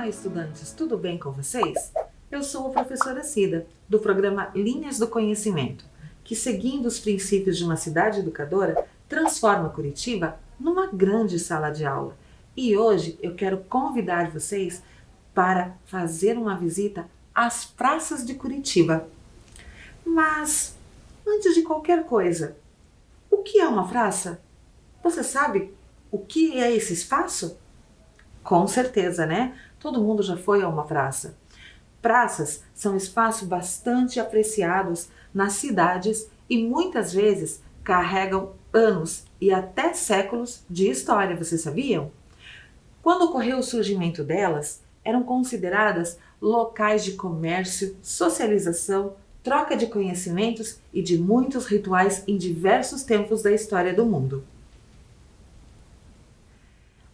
estudantes, tudo bem com vocês? Eu sou a professora Cida, do programa Linhas do Conhecimento, que, seguindo os princípios de uma cidade educadora, transforma Curitiba numa grande sala de aula. E hoje eu quero convidar vocês para fazer uma visita às praças de Curitiba. Mas, antes de qualquer coisa, o que é uma praça? Você sabe o que é esse espaço? Com certeza, né? Todo mundo já foi a uma praça. Praças são espaços bastante apreciados nas cidades e muitas vezes carregam anos e até séculos de história, vocês sabiam? Quando ocorreu o surgimento delas, eram consideradas locais de comércio, socialização, troca de conhecimentos e de muitos rituais em diversos tempos da história do mundo.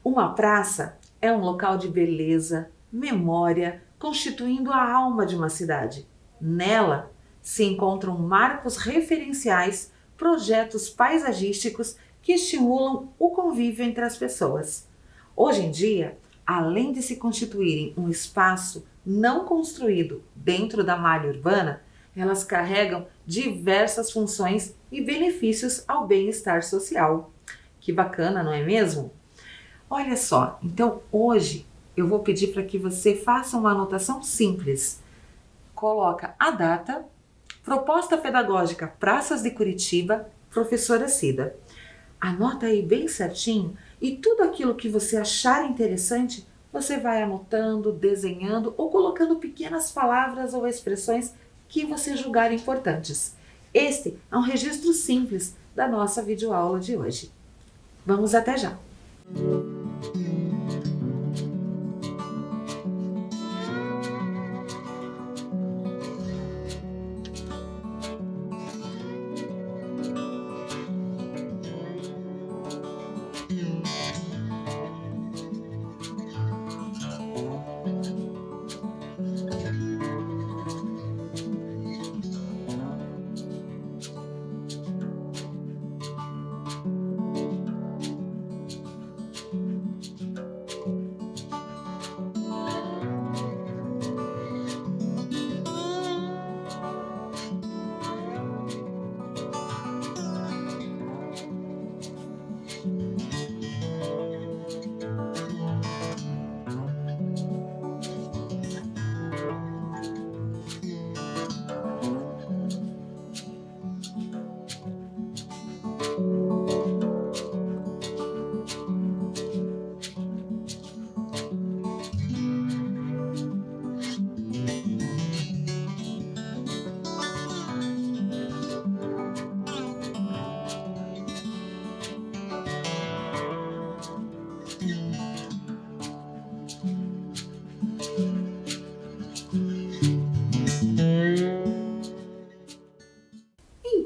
Uma praça é um local de beleza, memória, constituindo a alma de uma cidade. Nela se encontram marcos referenciais, projetos paisagísticos que estimulam o convívio entre as pessoas. Hoje em dia, além de se constituírem um espaço não construído dentro da malha urbana, elas carregam diversas funções e benefícios ao bem-estar social. Que bacana, não é mesmo? Olha só, então hoje eu vou pedir para que você faça uma anotação simples. Coloca a data, proposta pedagógica Praças de Curitiba, professora Cida. Anota aí bem certinho e tudo aquilo que você achar interessante, você vai anotando, desenhando ou colocando pequenas palavras ou expressões que você julgar importantes. Este é um registro simples da nossa videoaula de hoje. Vamos até já!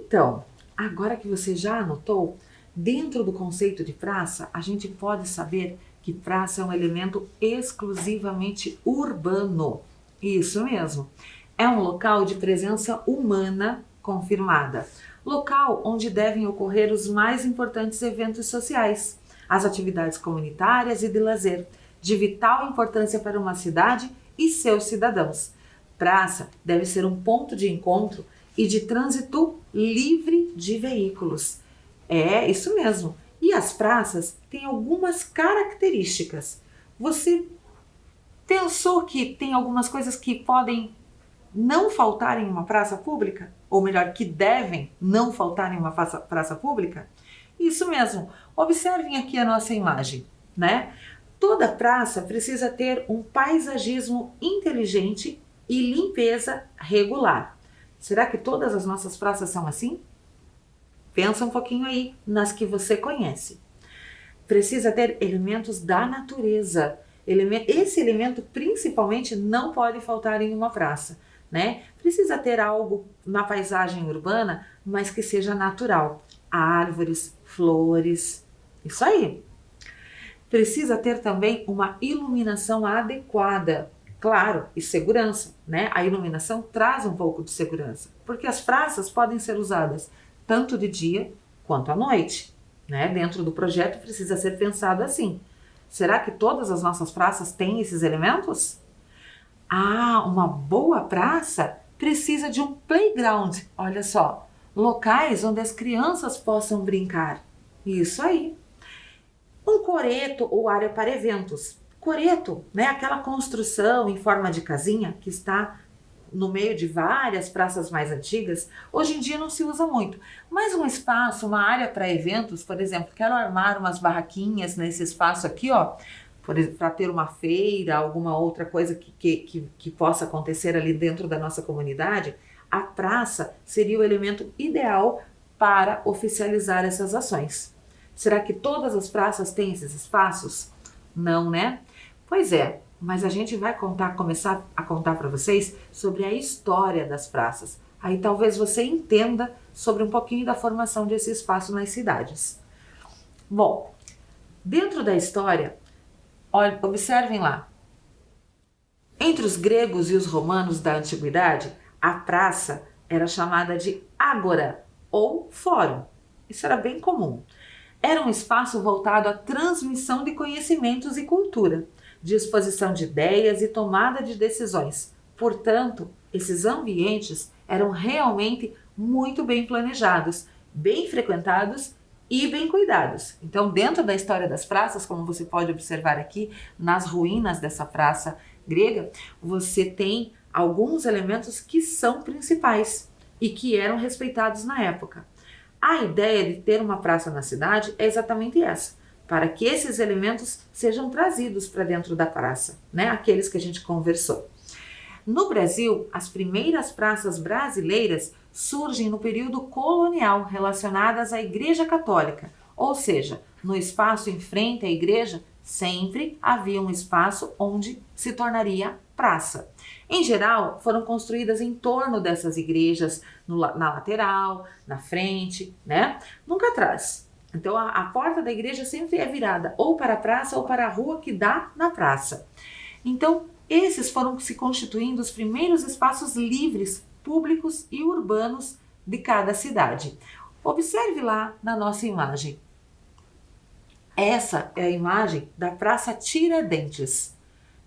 Então, agora que você já anotou, dentro do conceito de praça, a gente pode saber que praça é um elemento exclusivamente urbano. Isso mesmo, é um local de presença humana confirmada, local onde devem ocorrer os mais importantes eventos sociais, as atividades comunitárias e de lazer, de vital importância para uma cidade e seus cidadãos. Praça deve ser um ponto de encontro e de trânsito livre de veículos. É isso mesmo. E as praças têm algumas características. Você pensou que tem algumas coisas que podem não faltar em uma praça pública? Ou melhor, que devem não faltar em uma praça pública? Isso mesmo. Observem aqui a nossa imagem, né? Toda praça precisa ter um paisagismo inteligente e limpeza regular. Será que todas as nossas praças são assim? Pensa um pouquinho aí nas que você conhece. Precisa ter elementos da natureza. Esse elemento principalmente não pode faltar em uma praça, né? Precisa ter algo na paisagem urbana, mas que seja natural. Árvores, flores, isso aí. Precisa ter também uma iluminação adequada. Claro, e segurança, né? A iluminação traz um pouco de segurança, porque as praças podem ser usadas tanto de dia quanto à noite, né? Dentro do projeto precisa ser pensado assim. Será que todas as nossas praças têm esses elementos? Ah, uma boa praça precisa de um playground, olha só, locais onde as crianças possam brincar. Isso aí. Um coreto ou área para eventos. Coreto, né, aquela construção em forma de casinha que está no meio de várias praças mais antigas, hoje em dia não se usa muito. Mas um espaço, uma área para eventos, por exemplo, quero armar umas barraquinhas nesse espaço aqui, ó, para ter uma feira, alguma outra coisa que possa acontecer ali dentro da nossa comunidade, a praça seria o elemento ideal para oficializar essas ações. Será que todas as praças têm esses espaços? Não, né? Pois é, mas a gente vai começar a contar para vocês sobre a história das praças. Aí talvez você entenda sobre um pouquinho da formação desse espaço nas cidades. Bom, dentro da história, olha, observem lá. Entre os gregos e os romanos da antiguidade, a praça era chamada de ágora ou fórum. Isso era bem comum. Era um espaço voltado à transmissão de conhecimentos e cultura, de exposição de ideias e tomada de decisões. Portanto, esses ambientes eram realmente muito bem planejados, bem frequentados e bem cuidados. Então, dentro da história das praças, como você pode observar aqui, nas ruínas dessa praça grega, você tem alguns elementos que são principais e que eram respeitados na época. A ideia de ter uma praça na cidade é exatamente essa, para que esses elementos sejam trazidos para dentro da praça, né? Aqueles que a gente conversou. No Brasil, as primeiras praças brasileiras surgem no período colonial relacionadas à Igreja Católica, ou seja, no espaço em frente à igreja sempre havia um espaço onde se tornaria praça. Em geral, foram construídas em torno dessas igrejas, na lateral, na frente, né? Nunca atrás. Então, a porta da igreja sempre é virada ou para a praça ou para a rua que dá na praça. Então, esses foram se constituindo os primeiros espaços livres, públicos e urbanos de cada cidade. Observe lá na nossa imagem. Essa é a imagem da Praça Tiradentes.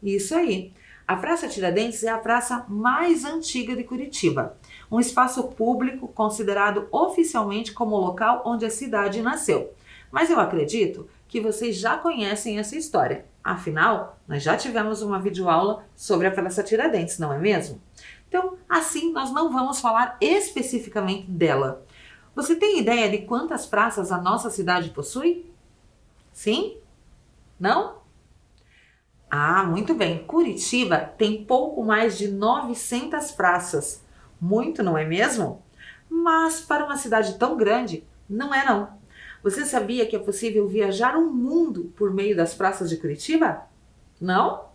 Isso aí. A Praça Tiradentes é a praça mais antiga de Curitiba, um espaço público considerado oficialmente como o local onde a cidade nasceu. Mas eu acredito que vocês já conhecem essa história. Afinal, nós já tivemos uma videoaula sobre a Praça Tiradentes, não é mesmo? Então, assim, nós não vamos falar especificamente dela. Você tem ideia de quantas praças a nossa cidade possui? Sim? Não? Ah, muito bem. Curitiba tem pouco mais de 900 praças. Muito, não é mesmo? Mas para uma cidade tão grande, não é não. Você sabia que é possível viajar o mundo por meio das praças de Curitiba? Não?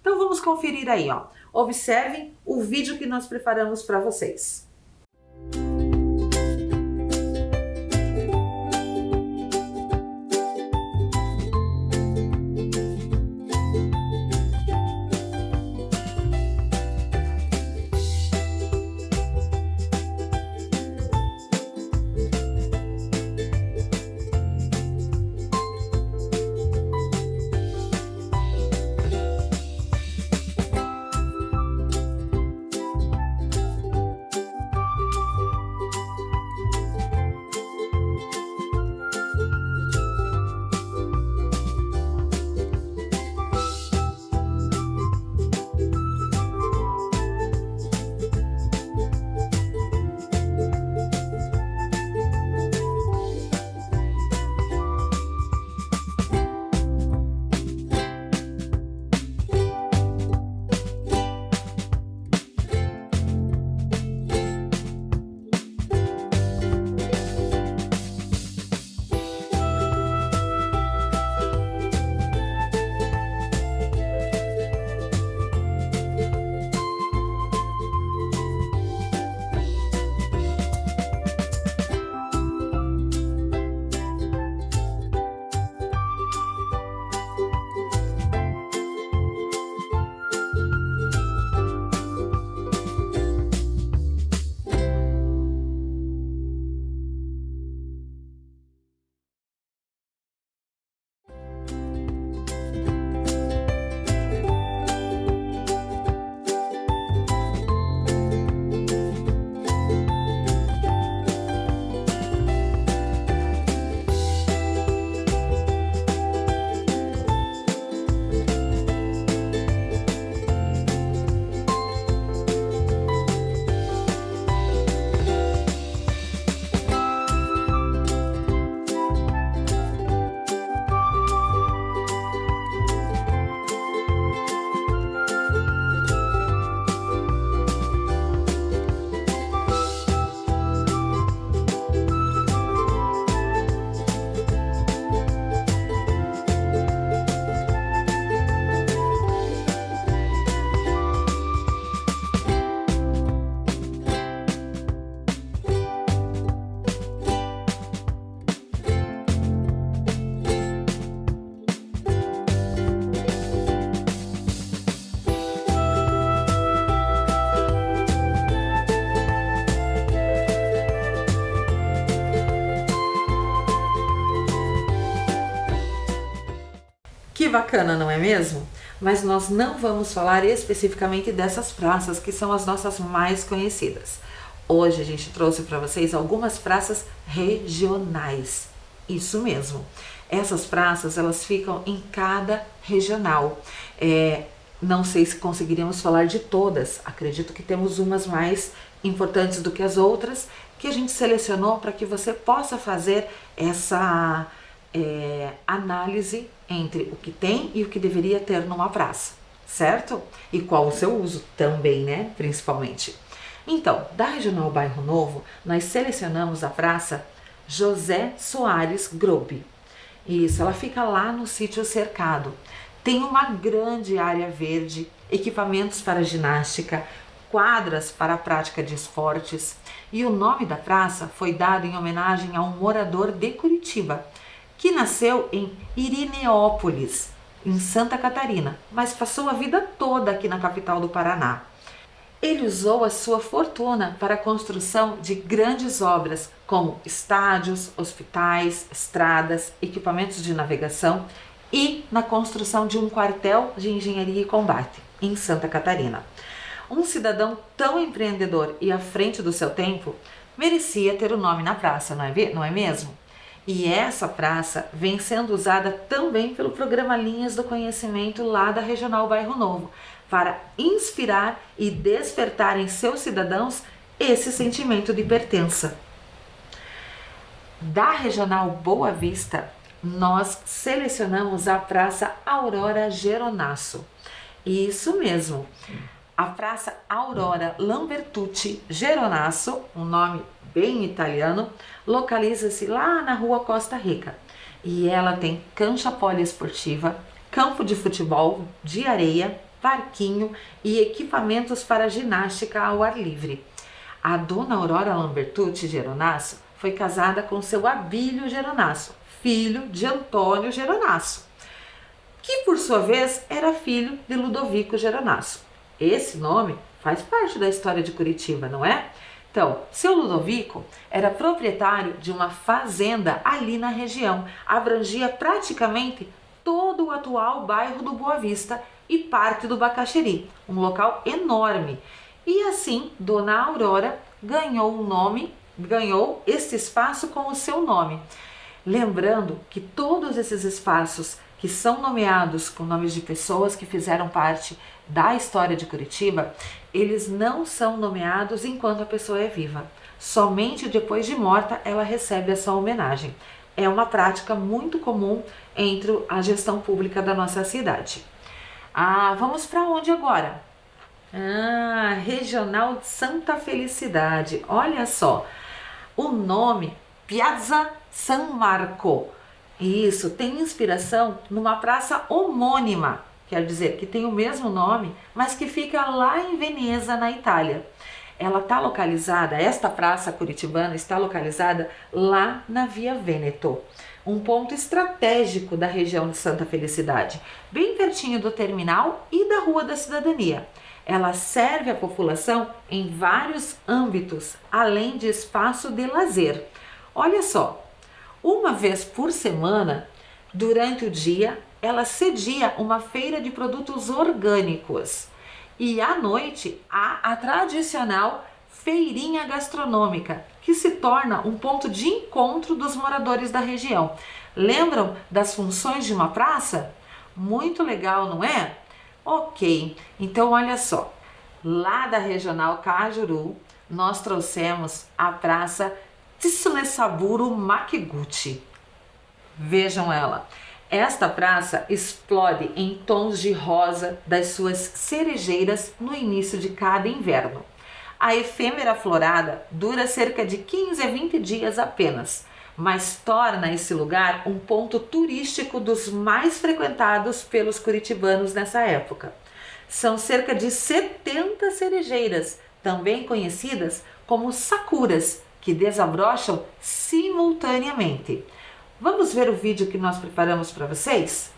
Então vamos conferir aí, ó. Observem o vídeo que nós preparamos para vocês. Que bacana, não é mesmo? Mas nós não vamos falar especificamente dessas praças que são as nossas mais conhecidas. Hoje a gente trouxe para vocês algumas praças regionais. Isso mesmo. Essas praças, elas ficam em cada regional. Não sei se conseguiríamos falar de todas. Acredito que temos umas mais importantes do que as outras, que a gente selecionou para que você possa fazer essa análise entre o que tem e o que deveria ter numa praça, certo? E qual o seu uso também, né? Principalmente. Então, da Regional Bairro Novo, nós selecionamos a praça José Soares Grobe. Isso, ela fica lá no sítio cercado. Tem uma grande área verde, equipamentos para ginástica, quadras para a prática de esportes. E o nome da praça foi dado em homenagem a um morador de Curitiba, que nasceu em Irineópolis, em Santa Catarina, mas passou a vida toda aqui na capital do Paraná. Ele usou a sua fortuna para a construção de grandes obras, como estádios, hospitais, estradas, equipamentos de navegação e na construção de um quartel de engenharia e combate, em Santa Catarina. Um cidadão tão empreendedor e à frente do seu tempo merecia ter o nome na praça, não é mesmo? E essa praça vem sendo usada também pelo programa Linhas do Conhecimento lá da Regional Bairro Novo, para inspirar e despertar em seus cidadãos esse sentimento de pertença. Da Regional Boa Vista, nós selecionamos a Praça Aurora Geronasso. Isso mesmo, a Praça Aurora Lambertucci Geronasso, um nome bem italiano, localiza-se lá na rua Costa Rica. E ela tem cancha poliesportiva, campo de futebol de areia, parquinho e equipamentos para ginástica ao ar livre. A dona Aurora Lambertucci Geronasso foi casada com seu Abílio Geronasso, filho de Antônio Geronasso, que por sua vez era filho de Ludovico Geronasso. Esse nome faz parte da história de Curitiba, não é? Então, seu Ludovico era proprietário de uma fazenda ali na região, abrangia praticamente todo o atual bairro do Boa Vista e parte do Bacaxeri, um local enorme. E assim, Dona Aurora ganhou este espaço com o seu nome. Lembrando que todos esses espaços que são nomeados com nomes de pessoas que fizeram parte da história de Curitiba, eles não são nomeados enquanto a pessoa é viva. Somente depois de morta ela recebe essa homenagem. É uma prática muito comum entre a gestão pública da nossa cidade. Vamos para onde agora? Regional de Santa Felicidade. Olha só, o nome Piazza San Marco. Isso, tem inspiração numa praça homônima, quer dizer, que tem o mesmo nome, mas que fica lá em Veneza, na Itália. Esta praça curitibana está localizada lá na Via Vêneto, um ponto estratégico da região de Santa Felicidade, bem pertinho do terminal e da Rua da Cidadania. Ela serve a população em vários âmbitos, além de espaço de lazer. Olha só, uma vez por semana, durante o dia, ela cedia uma feira de produtos orgânicos. E à noite, há a tradicional feirinha gastronômica, que se torna um ponto de encontro dos moradores da região. Lembram das funções de uma praça? Muito legal, não é? Ok, então olha só. Lá da Regional Cajuru, nós trouxemos a praça Tsunesaburo Makiguchi. Vejam ela. Esta praça explode em tons de rosa das suas cerejeiras no início de cada inverno. A efêmera florada dura cerca de 15 a 20 dias apenas, mas torna esse lugar um ponto turístico dos mais frequentados pelos curitibanos nessa época. São cerca de 70 cerejeiras, também conhecidas como sakuras, que desabrocham simultaneamente. Vamos ver o vídeo que nós preparamos para vocês?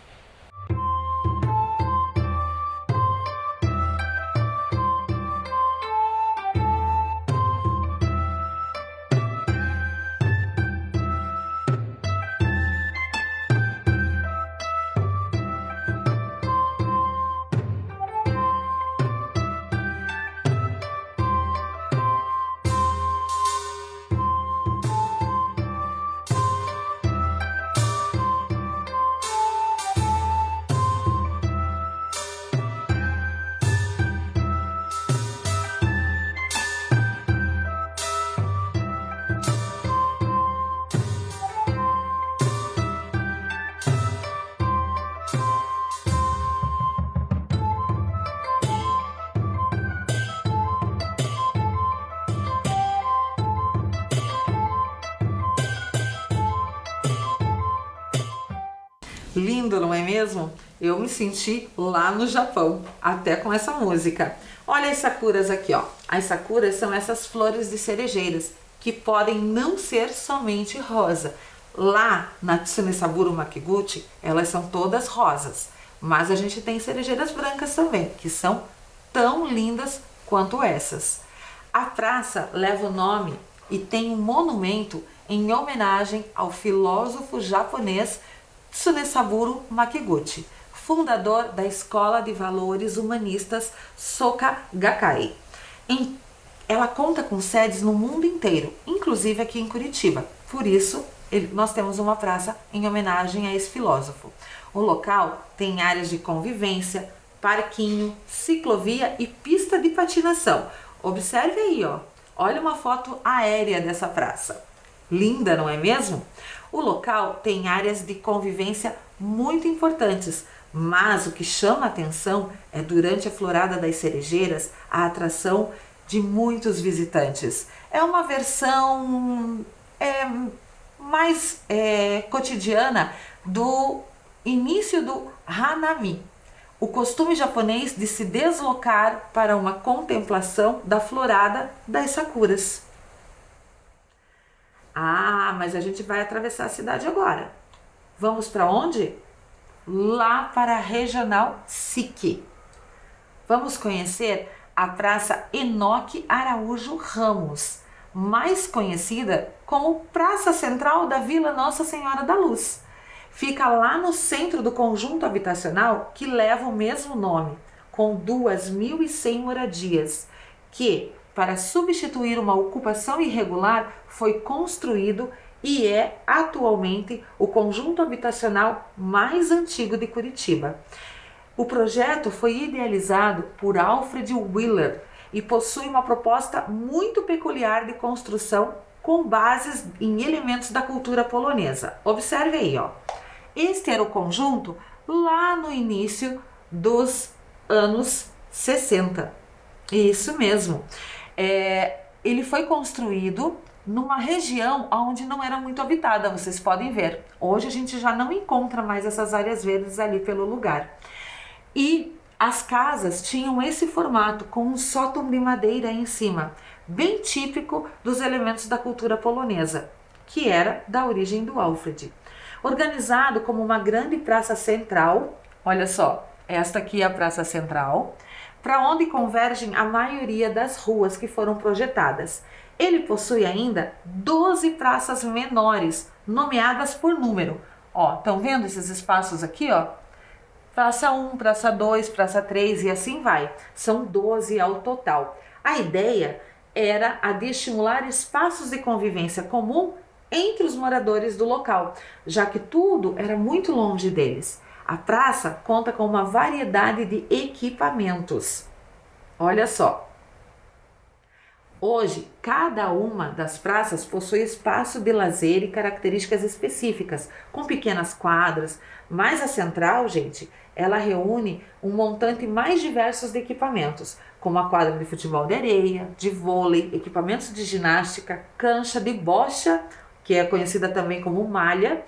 Lindo, não é mesmo? Eu me senti lá no Japão, até com essa música. Olha as sakuras aqui, ó. As sakuras são essas flores de cerejeiras, que podem não ser somente rosa. Lá na Tsunesaburo Makiguchi, elas são todas rosas. Mas a gente tem cerejeiras brancas também, que são tão lindas quanto essas. A praça leva o nome e tem um monumento em homenagem ao filósofo japonês Tsunesaburo Makiguchi, fundador da Escola de Valores Humanistas Soka Gakkai. Ela conta com sedes no mundo inteiro, inclusive aqui em Curitiba. Por isso, nós temos uma praça em homenagem a esse filósofo. O local tem áreas de convivência, parquinho, ciclovia e pista de patinação. Observe aí, ó. Olha uma foto aérea dessa praça. Linda, não é mesmo? O local tem áreas de convivência muito importantes, mas o que chama a atenção é, durante a florada das cerejeiras, a atração de muitos visitantes. É uma versão mais cotidiana do início do Hanami, o costume japonês de se deslocar para uma contemplação da florada das sakuras. Ah, mas a gente vai atravessar a cidade agora. Vamos para onde? Lá para a Regional SIC. Vamos conhecer a Praça Enoque Araújo Ramos, mais conhecida como Praça Central da Vila Nossa Senhora da Luz. Fica lá no centro do conjunto habitacional que leva o mesmo nome, com 2.100 moradias, que, para substituir uma ocupação irregular, foi construído e é atualmente o conjunto habitacional mais antigo de Curitiba. O projeto foi idealizado por Alfred Wheeler e possui uma proposta muito peculiar de construção com bases em elementos da cultura polonesa. Observe aí, ó. Este era o conjunto lá no início dos anos 60. Isso mesmo. Ele foi construído numa região onde não era muito habitada, vocês podem ver. Hoje a gente já não encontra mais essas áreas verdes ali pelo lugar. E as casas tinham esse formato, com um sótão de madeira em cima, bem típico dos elementos da cultura polonesa, que era da origem do Alfred. Organizado como uma grande praça central, olha só, esta aqui é a praça central, para onde convergem a maioria das ruas que foram projetadas. Ele possui ainda 12 praças menores, nomeadas por número. Ó, estão vendo esses espaços aqui, ó? Praça 1, Praça 2, Praça 3 e assim vai. São 12 ao total. A ideia era a de estimular espaços de convivência comum entre os moradores do local, já que tudo era muito longe deles. A praça conta com uma variedade de equipamentos. Olha só. Hoje, cada uma das praças possui espaço de lazer e características específicas, com pequenas quadras, mas a central, gente, ela reúne um montante mais diversos de equipamentos, como a quadra de futebol de areia, de vôlei, equipamentos de ginástica, cancha de bocha, que é conhecida também como malha.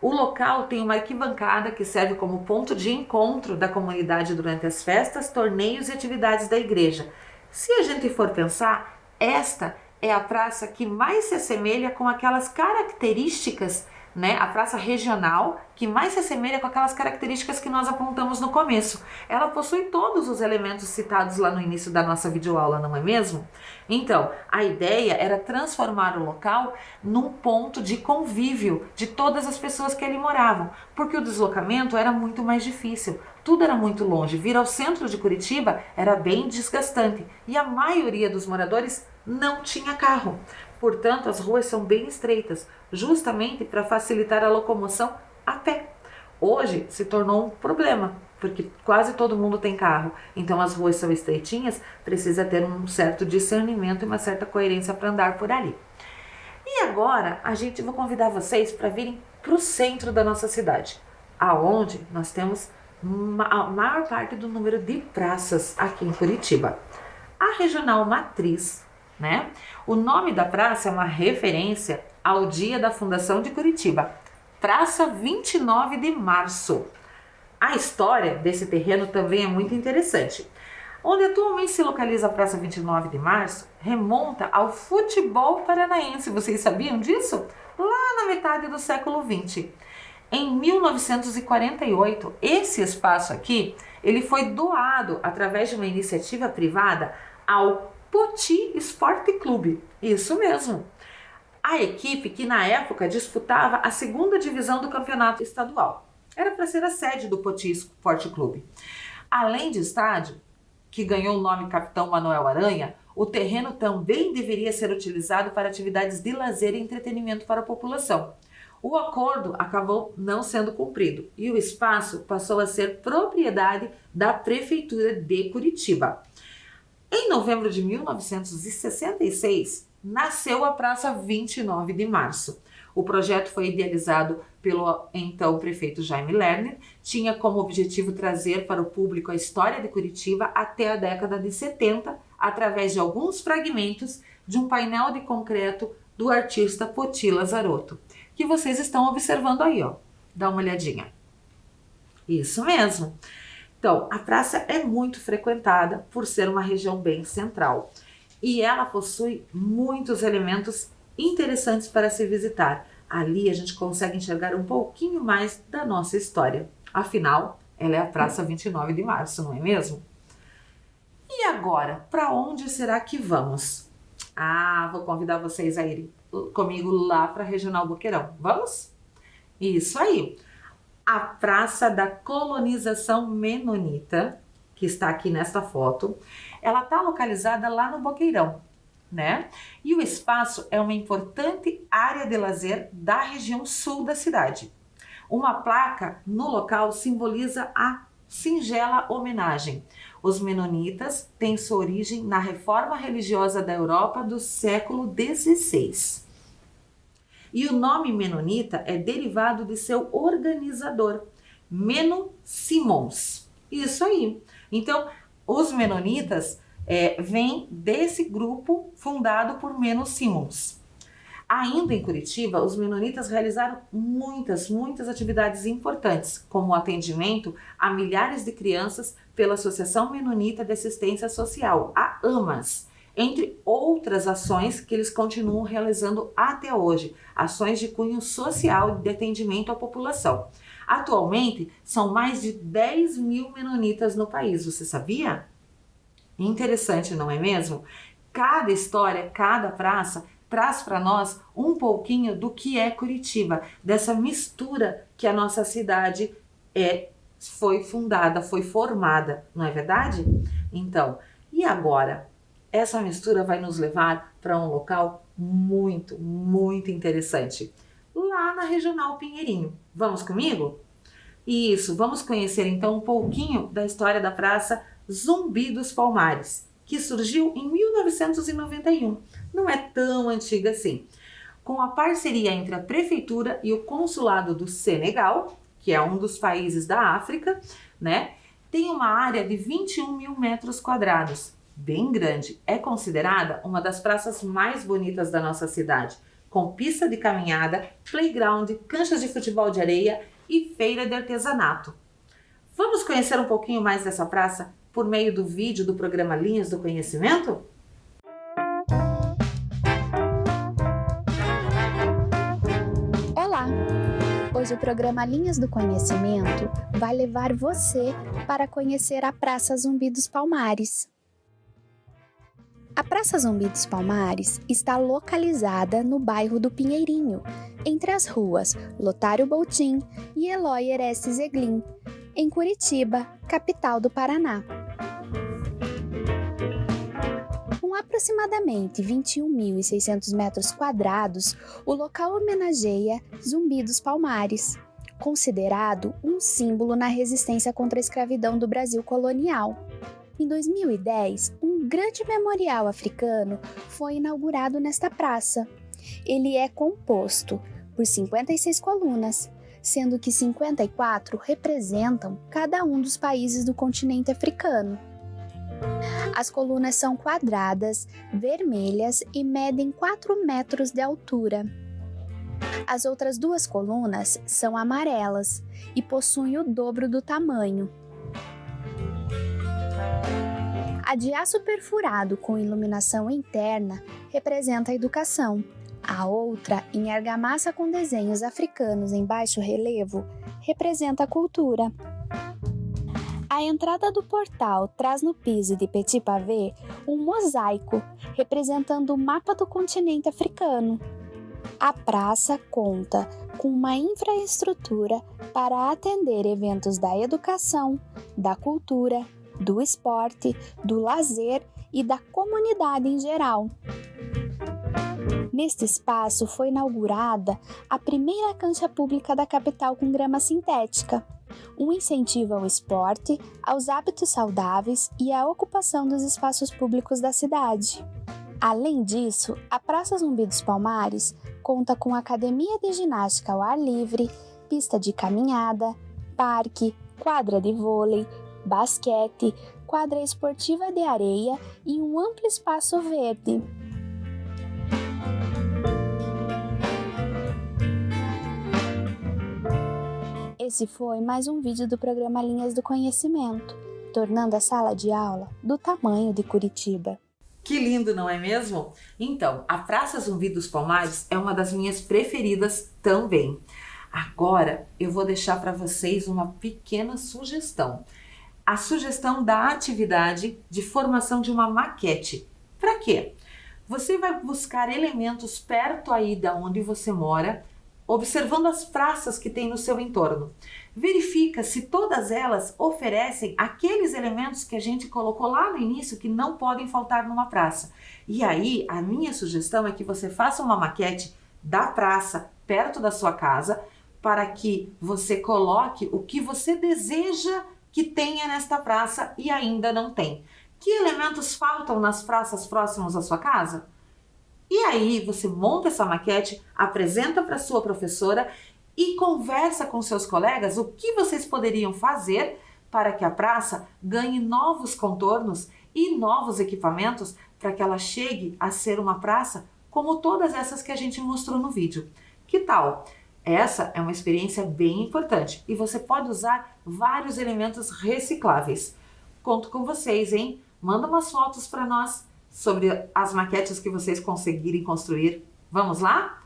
O local tem uma arquibancada que serve como ponto de encontro da comunidade durante as festas, torneios e atividades da igreja. Se a gente for pensar, esta é a praça que mais se assemelha com aquelas características, né? A praça regional que mais se assemelha com aquelas características que nós apontamos no começo. Ela possui todos os elementos citados lá no início da nossa videoaula, não é mesmo? Então, a ideia era transformar o local num ponto de convívio de todas as pessoas que ali moravam, porque o deslocamento era muito mais difícil. Tudo era muito longe, vir ao centro de Curitiba era bem desgastante e a maioria dos moradores não tinha carro. Portanto, as ruas são bem estreitas, justamente para facilitar a locomoção a pé. Hoje se tornou um problema, porque quase todo mundo tem carro, então as ruas são estreitinhas, precisa ter um certo discernimento e uma certa coerência para andar por ali. E agora, vou convidar vocês para virem para o centro da nossa cidade, aonde nós temos a maior parte do número de praças aqui em Curitiba. A Regional Matriz, O nome da praça é uma referência ao dia da fundação de Curitiba, Praça 29 de Março. A história desse terreno também é muito interessante. Onde atualmente se localiza a Praça 29 de Março, remonta ao futebol paranaense. Vocês sabiam disso? Lá na metade do século XX. Em 1948, esse espaço aqui, ele foi doado através de uma iniciativa privada ao Poti Esporte Clube. Isso mesmo. A equipe que na época disputava a segunda divisão do campeonato estadual. Era para ser a sede do Poti Esporte Clube. Além de estádio, que ganhou o nome Capitão Manuel Aranha, o terreno também deveria ser utilizado para atividades de lazer e entretenimento para a população. O acordo acabou não sendo cumprido e o espaço passou a ser propriedade da Prefeitura de Curitiba. Em novembro de 1966, nasceu a Praça 29 de Março. O projeto foi idealizado pelo então prefeito Jaime Lerner, tinha como objetivo trazer para o público a história de Curitiba até a década de 70, através de alguns fragmentos de um painel de concreto do artista Poti Lazarotto, que vocês estão observando aí, ó. Dá uma olhadinha. Isso mesmo. Então, a praça é muito frequentada por ser uma região bem central e ela possui muitos elementos interessantes para se visitar. Ali a gente consegue enxergar um pouquinho mais da nossa história. Afinal, ela é a Praça 29 de Março, não é mesmo? E agora, para onde será que vamos? Vou convidar vocês a irem comigo lá para a Regional Boqueirão. Vamos? Isso aí! A Praça da Colonização Menonita, que está aqui nesta foto, ela está localizada lá no Boqueirão, né? E o espaço é uma importante área de lazer da região sul da cidade. Uma placa no local simboliza a singela homenagem. Os menonitas têm sua origem na reforma religiosa da Europa do século XVI. E o nome menonita é derivado de seu organizador, Menno Simons. Isso aí. Então, os menonitas vêm desse grupo fundado por Menno Simons. Ainda em Curitiba, os menonitas realizaram muitas atividades importantes, como o atendimento a milhares de crianças pela Associação Menonita de Assistência Social, a AMAS, entre outras ações que eles continuam realizando até hoje, ações de cunho social de atendimento à população. Atualmente, são mais de 10 mil menonitas no país, você sabia? Interessante, não é mesmo? Cada história, cada praça traz para nós um pouquinho do que é Curitiba, dessa mistura que a nossa cidade foi fundada, foi formada, não é verdade? Então, e agora? Essa mistura vai nos levar para um local muito interessante, lá na Regional Pinheirinho. Vamos comigo? Isso, vamos conhecer então um pouquinho da história da Praça Zumbi dos Palmares, que surgiu em 1991. Não é tão antiga assim. Com a parceria entre a Prefeitura e o Consulado do Senegal, que é um dos países da África, né? Tem uma área de 21 mil metros quadrados, bem grande. É considerada uma das praças mais bonitas da nossa cidade, com pista de caminhada, playground, canchas de futebol de areia e feira de artesanato. Vamos conhecer um pouquinho mais dessa praça por meio do vídeo do programa Linhas do Conhecimento? Olá! Hoje o programa Linhas do Conhecimento vai levar você para conhecer a Praça Zumbi dos Palmares. A Praça Zumbi dos Palmares está localizada no bairro do Pinheirinho, entre as ruas Lotário Boutin e Eloy Hereste Zeglin, em Curitiba, capital do Paraná. Com aproximadamente 21.600 metros quadrados, o local homenageia Zumbi dos Palmares, considerado um símbolo na resistência contra a escravidão do Brasil colonial. Em 2010, um grande memorial africano foi inaugurado nesta praça. Ele é composto por 56 colunas, sendo que 54 representam cada um dos países do continente africano. As colunas são quadradas, vermelhas e medem 4 metros de altura. As outras duas colunas são amarelas e possuem o dobro do tamanho. A de aço perfurado com iluminação interna representa a educação. A outra, em argamassa com desenhos africanos em baixo relevo, representa a cultura. A entrada do portal traz no piso de petit pavé um mosaico representando o mapa do continente africano. A praça conta com uma infraestrutura para atender eventos da educação, da cultura, do esporte, do lazer e da comunidade em geral. Neste espaço foi inaugurada a primeira cancha pública da capital com grama sintética, um incentivo ao esporte, aos hábitos saudáveis e à ocupação dos espaços públicos da cidade. Além disso, a Praça Zumbi dos Palmares conta com academia de ginástica ao ar livre, pista de caminhada, parque, quadra de vôlei, basquete, quadra esportiva de areia e um amplo espaço verde. Esse foi mais um vídeo do programa Linhas do Conhecimento, tornando a sala de aula do tamanho de Curitiba. Que lindo, não é mesmo? Então, a Praça Zumbi dos Palmares é uma das minhas preferidas também. Agora, eu vou deixar para vocês uma pequena sugestão. A sugestão da atividade de formação de uma maquete. Para quê? Você vai buscar elementos perto aí da onde você mora, observando as praças que tem no seu entorno. Verifica se todas elas oferecem aqueles elementos que a gente colocou lá no início que não podem faltar numa praça. E aí, a minha sugestão é que você faça uma maquete da praça perto da sua casa para que você coloque o que você deseja que tenha nesta praça e ainda não tem. Que elementos faltam nas praças próximas à sua casa? E aí você monta essa maquete, apresenta para sua professora e conversa com seus colegas o que vocês poderiam fazer para que a praça ganhe novos contornos e novos equipamentos para que ela chegue a ser uma praça como todas essas que a gente mostrou no vídeo. Que tal? Essa é uma experiência bem importante e você pode usar vários elementos recicláveis. Conto com vocês, hein? Manda umas fotos para nós sobre as maquetes que vocês conseguirem construir. Vamos lá?